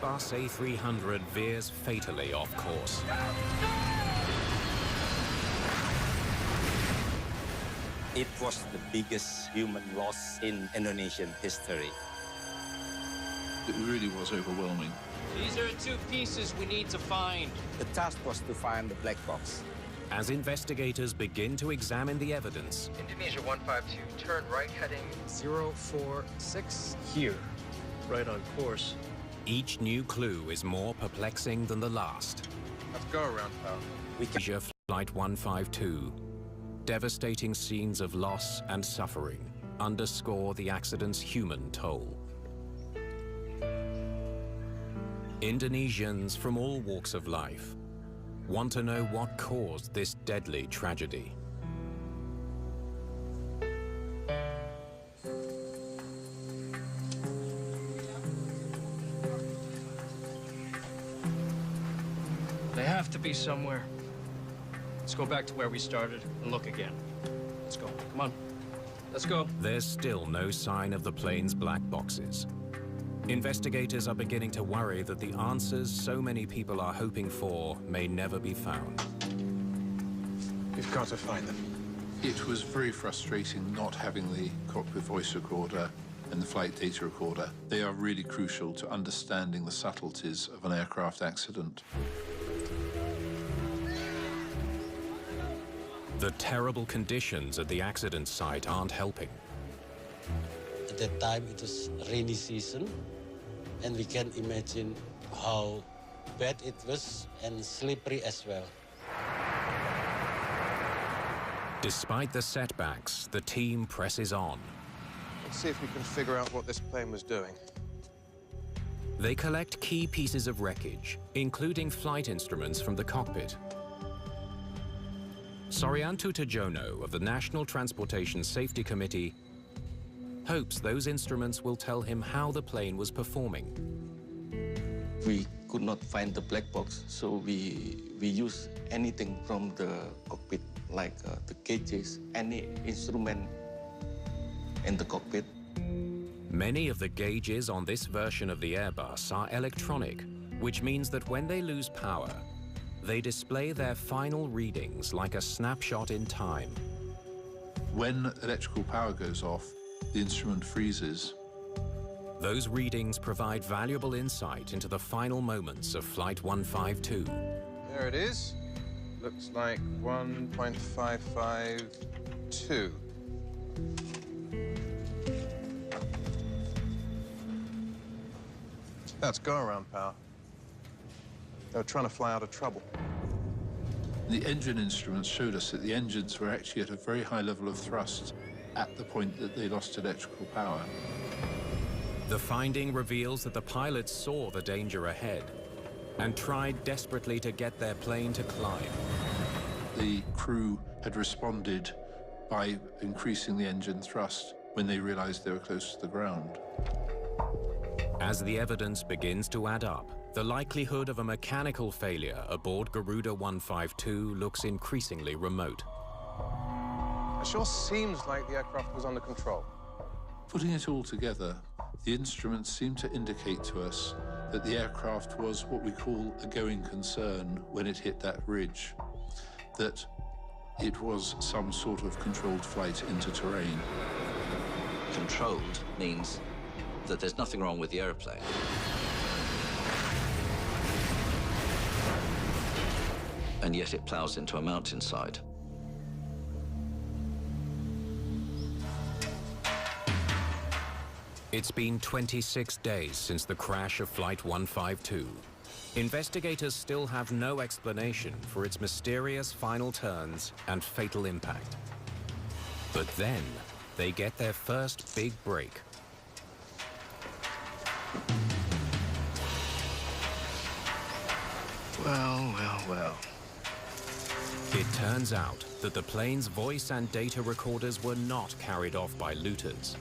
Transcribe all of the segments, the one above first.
Airbus A300 veers fatally off course. It was the biggest human loss in Indonesian history. It really was overwhelming. These are 2 pieces we need to find. The task was to find the black box. As investigators begin to examine the evidence, Indonesia 152, turn right heading 046 here. Right on course. each new clue is more perplexing than the last. Let's go around, pal. Malaysia Flight 152. Devastating scenes of loss and suffering underscore the accident's human toll. Indonesians from all walks of life want to know what caused this deadly tragedy. They have to be somewhere. Let's go back to where we started and look again. Let's go. Come on. Let's go. There's still no sign of the plane's black boxes. Investigators are beginning to worry that the answers so many people are hoping for may never be found. We've got to find them. It was very frustrating not having the cockpit voice recorder and the flight data recorder. They are really crucial to understanding the subtleties of an aircraft accident. The terrible conditions at the accident site aren't helping. At that time, it was rainy season, and we can imagine how bad it was and slippery as well. Despite the setbacks, the team presses on. Let's see if we can figure out what this plane was doing. They collect key pieces of wreckage, including flight instruments from the cockpit. Sorianto Tajono of the National Transportation Safety Committee hopes those instruments will tell him how the plane was performing. We could not find the black box, so we use anything from the cockpit, like the gauges, any instrument in the cockpit. Many of the gauges on this version of the Airbus are electronic, which means that when they lose power, they display their final readings like a snapshot in time. When electrical power goes off, the instrument freezes. Those readings provide valuable insight into the final moments of Flight 152. There it is. Looks like 1.552. Let's go around, pal. They were trying to fly out of trouble. The engine instruments showed us that the engines were actually at a very high level of thrust at the point that they lost electrical power. The finding reveals that the pilots saw the danger ahead and tried desperately to get their plane to climb. The crew had responded by increasing the engine thrust when they realized they were close to the ground. As the evidence begins to add up, the likelihood of a mechanical failure aboard Garuda 152 looks increasingly remote. It sure seems like the aircraft was under control. Putting it all together, the instruments seem to indicate to us that the aircraft was what we call a going concern when it hit that ridge, that it was some sort of controlled flight into terrain. Controlled means that there's nothing wrong with the airplane. And yet it plows into a mountainside. It's been 26 days since the crash of Flight 152. Investigators still have no explanation for its mysterious final turns and fatal impact. But then, they get their first big break. Well, well, well. It turns out that the plane's voice and data recorders were not carried off by looters,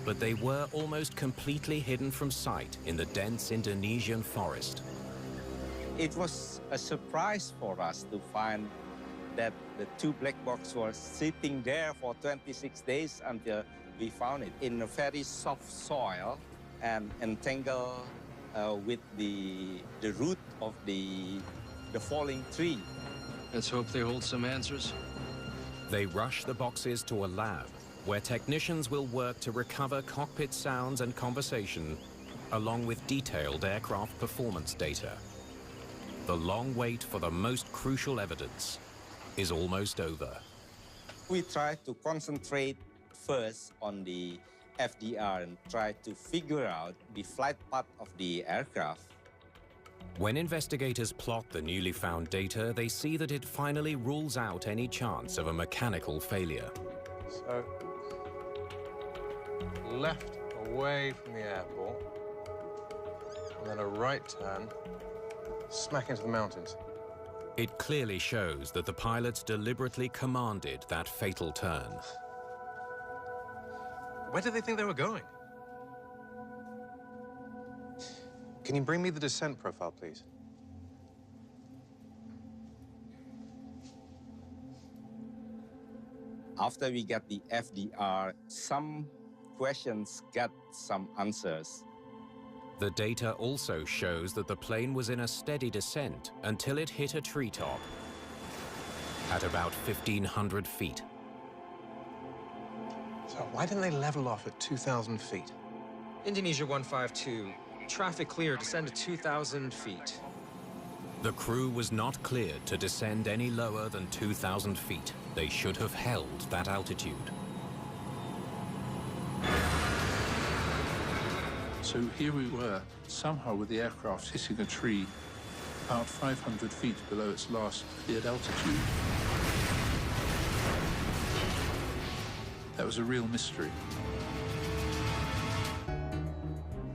but they were almost completely hidden from sight in the dense Indonesian forest. It was a surprise for us to find that the two black boxes were sitting there for 26 days until we found it in a very soft soil and entangled with the root of the falling tree. Let's hope they hold some answers. They rush the boxes to a lab where technicians will work to recover cockpit sounds and conversation, along with detailed aircraft performance data. The long wait for the most crucial evidence is almost over. We try to concentrate first on the FDR and try to figure out the flight path of the aircraft. When investigators plot the newly found data, they see that it finally rules out any chance of a mechanical failure. So, left away from the airport, and then a right turn, smack into the mountains. It clearly shows that the pilots deliberately commanded that fatal turn. Where did they think they were going? Can you bring me the descent profile, please? After we get the FDR, some questions get some answers. The data also shows that the plane was in a steady descent until it hit a treetop at about 1,500 feet. So why didn't they level off at 2,000 feet? Indonesia 152, traffic clear, descend to 2,000 feet. The crew was not cleared to descend any lower than 2,000 feet. They should have held that altitude. So here we were, somehow with the aircraft hitting a tree about 500 feet below its last cleared altitude. That was a real mystery.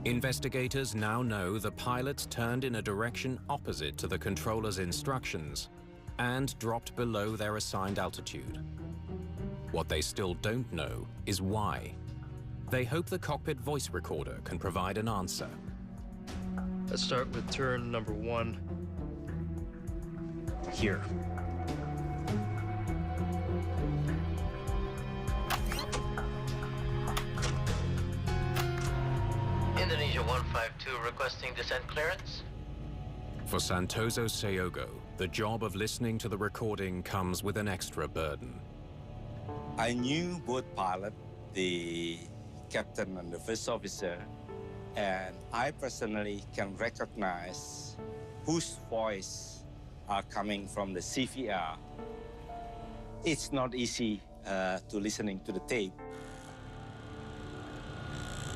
Investigators now know the pilots turned in a direction opposite to the controller's instructions and dropped below their assigned altitude. What they still don't know is why. They hope the cockpit voice recorder can provide an answer. Let's start with turn number 1. Here. Indonesia 152 requesting descent clearance. For Santoso Seogo, the job of listening to the recording comes with an extra burden. I knew both pilots, the captain and the first officer, and I personally can recognize whose voice are coming from the CVR. It's not easy to listening to the tape.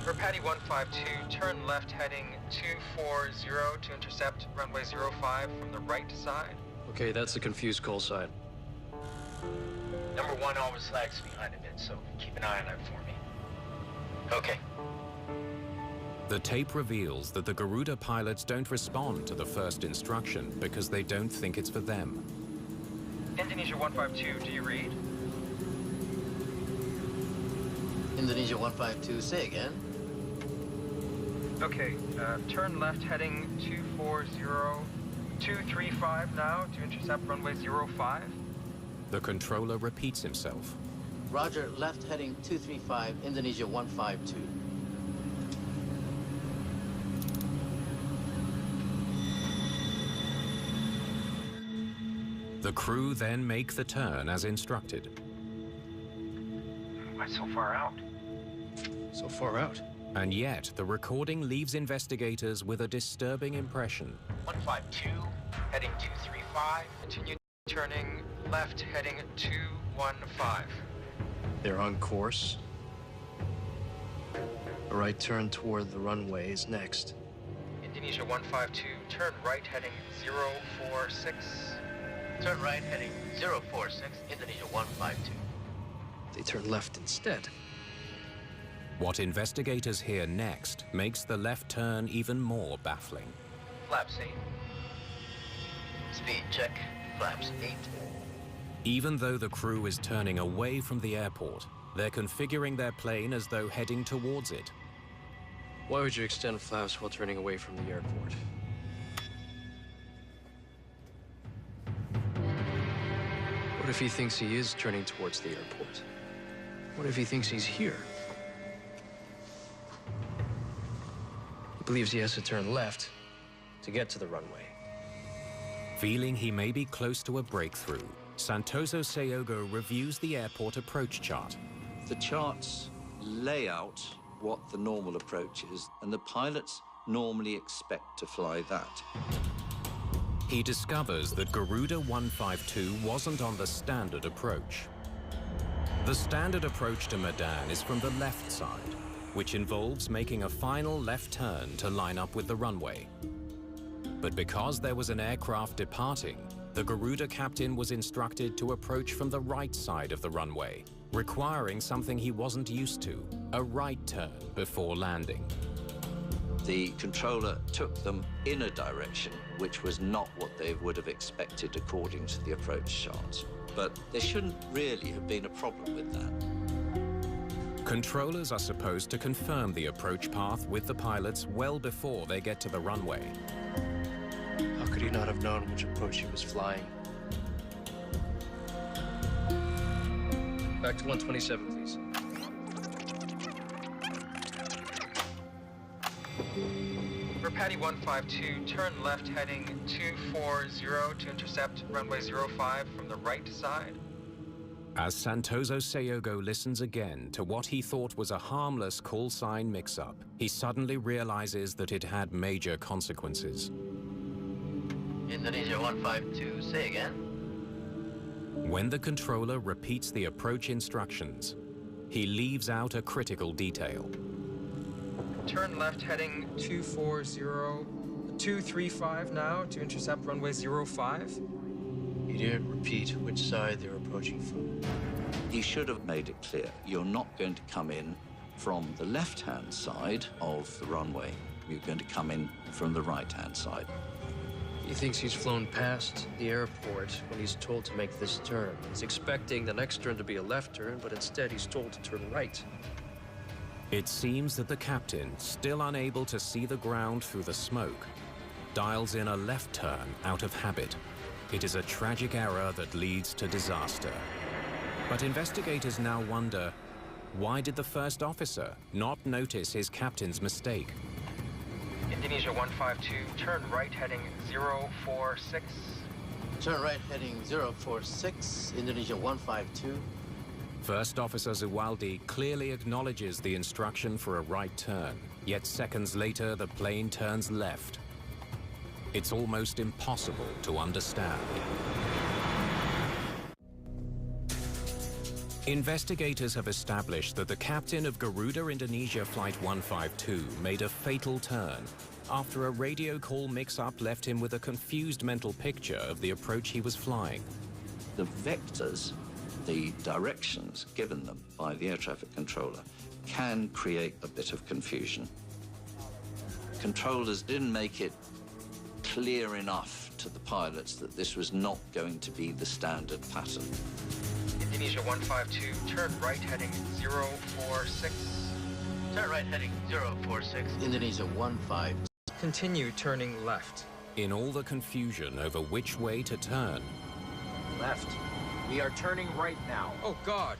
For Patty 152, turn left heading 240 to intercept runway 05 from the right side. Okay, that's a confused call sign. Number 1 always lags behind a bit, so keep an eye on it for me. Okay. The tape reveals that the Garuda pilots don't respond to the first instruction because they don't think it's for them. Indonesia 152, do you read? Indonesia 152, say again. Okay, turn left heading 235 now to intercept runway 05. The controller repeats himself. Roger, left heading 235, Indonesia 152. The crew then make the turn as instructed. Why so far out? So far out. And yet, the recording leaves investigators with a disturbing impression. 152, heading 235. Continue turning left heading 215. They're on course. A right turn toward the runway is next. Indonesia 152, turn right heading 046. Turn right heading 046, Indonesia 152. They turn left instead. What investigators hear next makes the left turn even more baffling. Flaps 8. Speed check, flaps 8. Even though the crew is turning away from the airport, they're configuring their plane as though heading towards it. Why would you extend flaps while turning away from the airport? What if he thinks he is turning towards the airport? What if he thinks he's here? He believes he has to turn left to get to the runway. Feeling he may be close to a breakthrough, Santoso Seogo reviews the airport approach chart. The charts lay out what the normal approach is, and the pilots normally expect to fly that. He discovers that Garuda 152 wasn't on the standard approach. The standard approach to Medan is from the left side, which involves making a final left turn to line up with the runway. But because there was an aircraft departing, the Garuda captain was instructed to approach from the right side of the runway, requiring something he wasn't used to, a right turn before landing. The controller took them in a direction which was not what they would have expected according to the approach charts. But there shouldn't really have been a problem with that. Controllers are supposed to confirm the approach path with the pilots well before they get to the runway. How could he not have known which approach he was flying? Back to 127, please. For Patty 152, turn left heading 240 to intercept runway 05 from the right side. As Santoso Seogo listens again to what he thought was a harmless call sign mix-up, he suddenly realizes that it had major consequences. Indonesia 152, say again. When the controller repeats the approach instructions, he leaves out a critical detail. Turn left heading 235 now to intercept runway 05. You didn't repeat which side they were approaching from. He should have made it clear, you're not going to come in from the left-hand side of the runway. You're going to come in from the right-hand side. He thinks he's flown past the airport when he's told to make this turn. He's expecting the next turn to be a left turn, but instead he's told to turn right. It seems that the captain, still unable to see the ground through the smoke, dials in a left turn out of habit. It is a tragic error that leads to disaster. But investigators now wonder, why did the first officer not notice his captain's mistake? Indonesia 152, turn right heading 046. Turn right heading 046, Indonesia 152. First Officer Zuwaldi clearly acknowledges the instruction for a right turn, yet seconds later the plane turns left. It's almost impossible to understand. Investigators have established that the captain of Garuda Indonesia Flight 152 made a fatal turn after a radio call mix-up left him with a confused mental picture of the approach he was flying. The vectors, the directions given them by the air traffic controller, can create a bit of confusion. Controllers didn't make it clear enough to the pilots that this was not going to be the standard pattern. Indonesia 152, turn right heading 046. Turn right heading 046, Indonesia 15. Continue turning left. In all the confusion over which way to turn, Left. We are turning right now. Oh, God.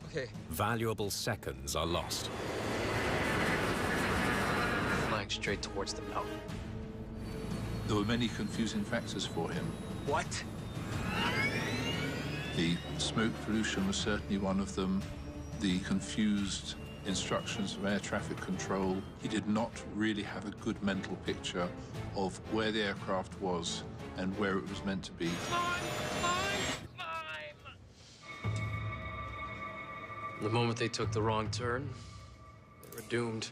Okay. valuable seconds are lost. Flying straight towards the mountain. There were many confusing factors for him. What? The smoke pollution was certainly one of them. The confused instructions from air traffic control. He did not really have a good mental picture of where the aircraft was and where it was meant to be. The moment they took the wrong turn, they were doomed.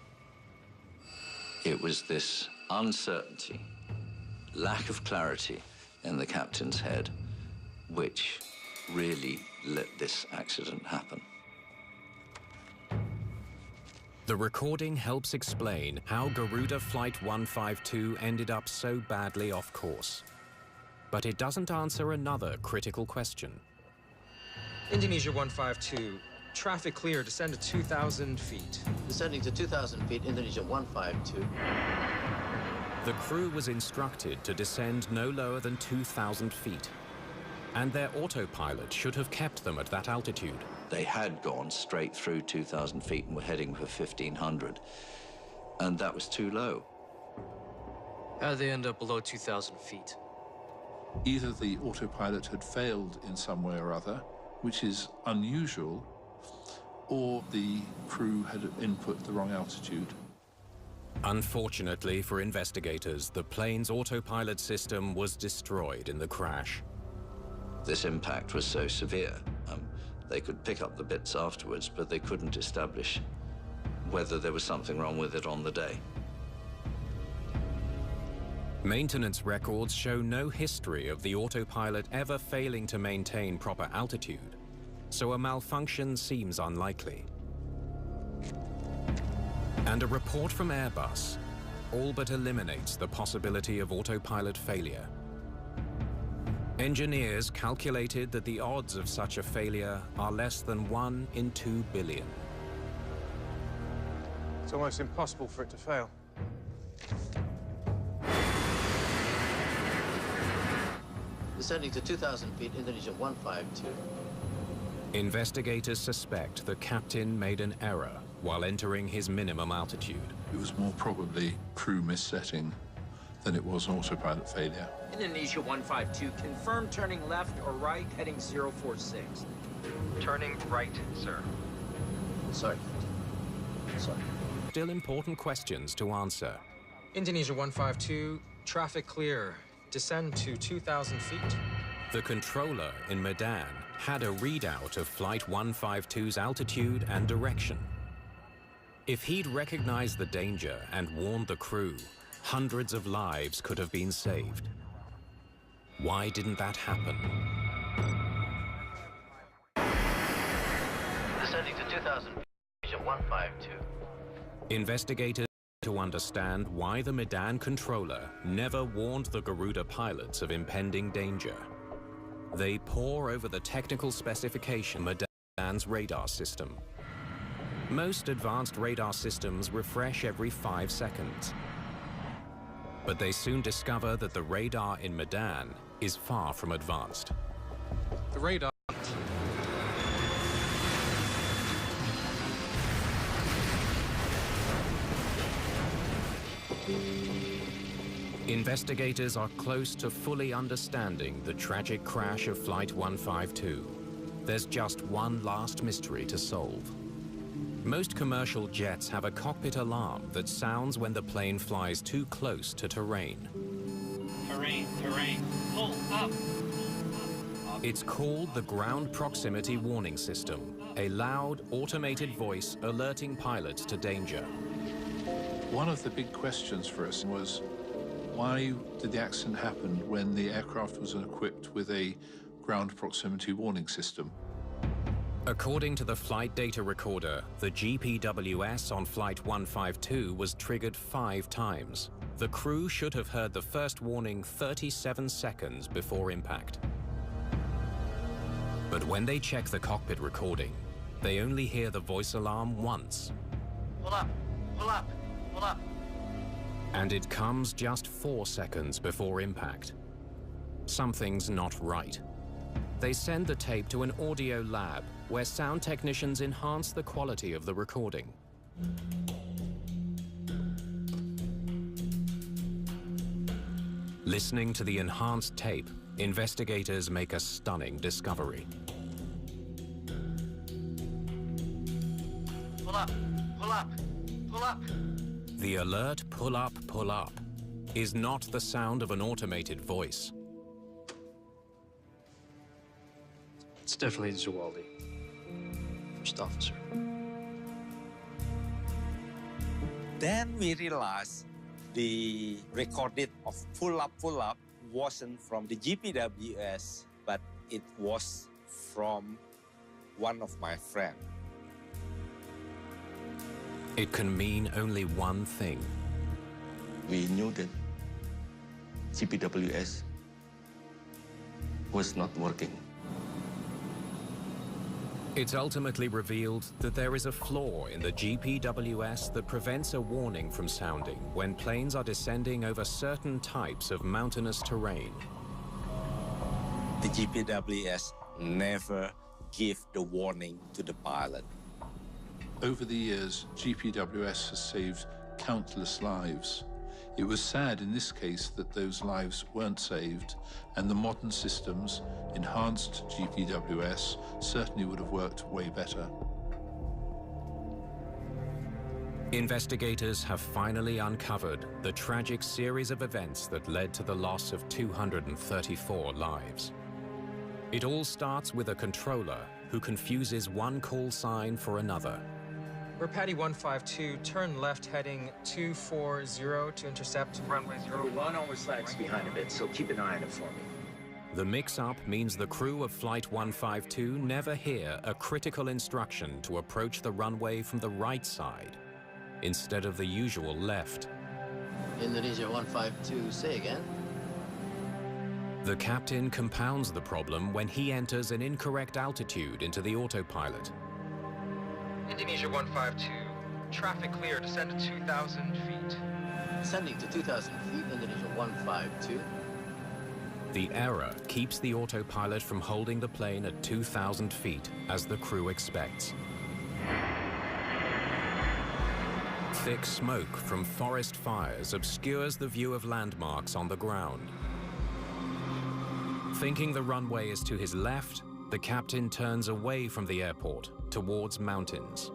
It was this uncertainty, lack of clarity in the captain's head, which really let this accident happen. The recording helps explain how Garuda Flight 152 ended up so badly off course. But it doesn't answer another critical question. Indonesia 152, traffic clear, descend to 2,000 feet. Descending to 2,000 feet, Indonesia 152. The crew was instructed to descend no lower than 2,000 feet. And their autopilot should have kept them at that altitude. They had gone straight through 2,000 feet and were heading for 1,500. And that was too low. How'd they end up below 2,000 feet? Either the autopilot had failed in some way or other, which is unusual, or the crew had input the wrong altitude. Unfortunately for investigators, the plane's autopilot system was destroyed in the crash. This impact was so severe, they could pick up the bits afterwards, but they couldn't establish whether there was something wrong with it on the day. Maintenance records show no history of the autopilot ever failing to maintain proper altitude, so a malfunction seems unlikely. And a report from Airbus all but eliminates the possibility of autopilot failure. Engineers calculated that the odds of such a failure are less than 1 in 2 billion. It's almost impossible for it to fail. Descending to 2,000 feet, Indonesia 152. Investigators suspect the captain made an error while entering his minimum altitude. It was more probably crew missetting than it was autopilot failure. Indonesia 152, confirm turning left or right, heading 046. Turning right, sir. Sorry. Still important questions to answer. Indonesia 152, traffic clear. Descend to 2,000 feet. The controller in Medan had a readout of Flight 152's altitude and direction. If he'd recognized the danger and warned the crew, hundreds of lives could have been saved. Why didn't that happen? Descending to 2,000 feet, Indonesia 152. Investigators to understand why the Medan controller never warned the Garuda pilots of impending danger. They pore over the technical specification of Medan's radar system. Most advanced radar systems refresh every 5 seconds. But they soon discover that the radar in Medan is far from advanced. The radar. Investigators are close to fully understanding the tragic crash of Flight 152. There's just one last mystery to solve. Most commercial jets have a cockpit alarm that sounds when the plane flies too close to terrain. Terrain, pull up. It's called the Ground Proximity Warning System, a loud, automated voice alerting pilots to danger. One of the big questions for us was, why did the accident happen when the aircraft was equipped with a ground proximity warning system? According to the flight data recorder, the GPWS on Flight 152 was triggered 5 times. The crew should have heard the first warning 37 seconds before impact. But when they check the cockpit recording, they only hear the voice alarm once. Pull up, pull up, pull up. And it comes just 4 seconds before impact. Something's not right. They send the tape to an audio lab where sound technicians enhance the quality of the recording. Listening to the enhanced tape, investigators make a stunning discovery. Pull up, pull up, pull up. The alert pull up is not the sound of an automated voice. It's definitely Zuwaldi, first officer. Then we realized the recorded of pull up wasn't from the GPWS, but it was from one of my friends. It can mean only one thing. We knew that GPWS was not working. It's ultimately revealed that there is a flaw in the GPWS that prevents a warning from sounding when planes are descending over certain types of mountainous terrain. The GPWS never give the warning to the pilot. Over the years, GPWS has saved countless lives. It was sad in this case that those lives weren't saved, and the modern systems, enhanced GPWS, certainly would have worked way better. Investigators have finally uncovered the tragic series of events that led to the loss of 234 lives. It all starts with a controller who confuses one call sign for another. We're Patty 152, turn left heading 240 to intercept runway 01 always lags behind a bit, so keep an eye on it for me. The mix-up means the crew of Flight 152 never hear a critical instruction to approach the runway from the right side, instead of the usual left. Indonesia 152, say again. The captain compounds the problem when he enters an incorrect altitude into the autopilot. Indonesia 152, traffic clear, descend to 2,000 feet. Descending to 2,000 feet, Indonesia 152. The error keeps the autopilot from holding the plane at 2,000 feet, as the crew expects. Thick smoke from forest fires obscures the view of landmarks on the ground. Thinking the runway is to his left, the captain turns away from the airport towards mountains.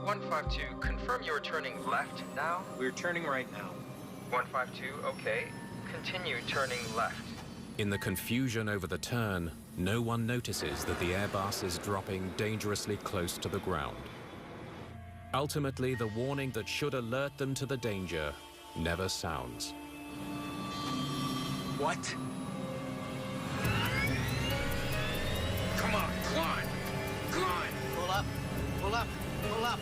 152, confirm you are turning left now? We're turning right now. 152, okay. Continue turning left. In the confusion over the turn, no one notices that the Airbus is dropping dangerously close to the ground. Ultimately, the warning that should alert them to the danger never sounds. What? Come on, climb! Climb! Pull up, pull up, pull up.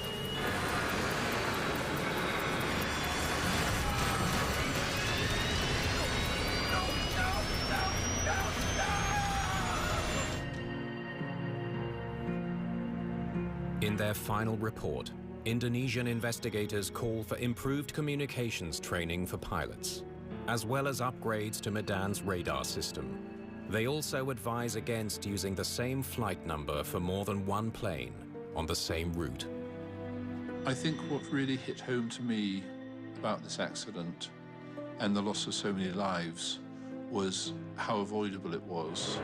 In their final report, Indonesian investigators call for improved communications training for pilots, as well as upgrades to Medan's radar system. They also advise against using the same flight number for more than one plane on the same route. I think what really hit home to me about this accident and the loss of so many lives was how avoidable it was.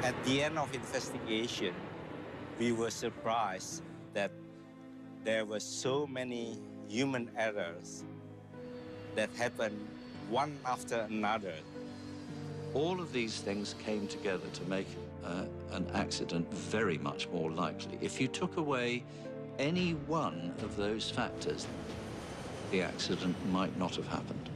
At the end of investigation, we were surprised that there were so many human errors that happened one after another. All of these things came together to make an accident very much more likely. If you took away any one of those factors, the accident might not have happened.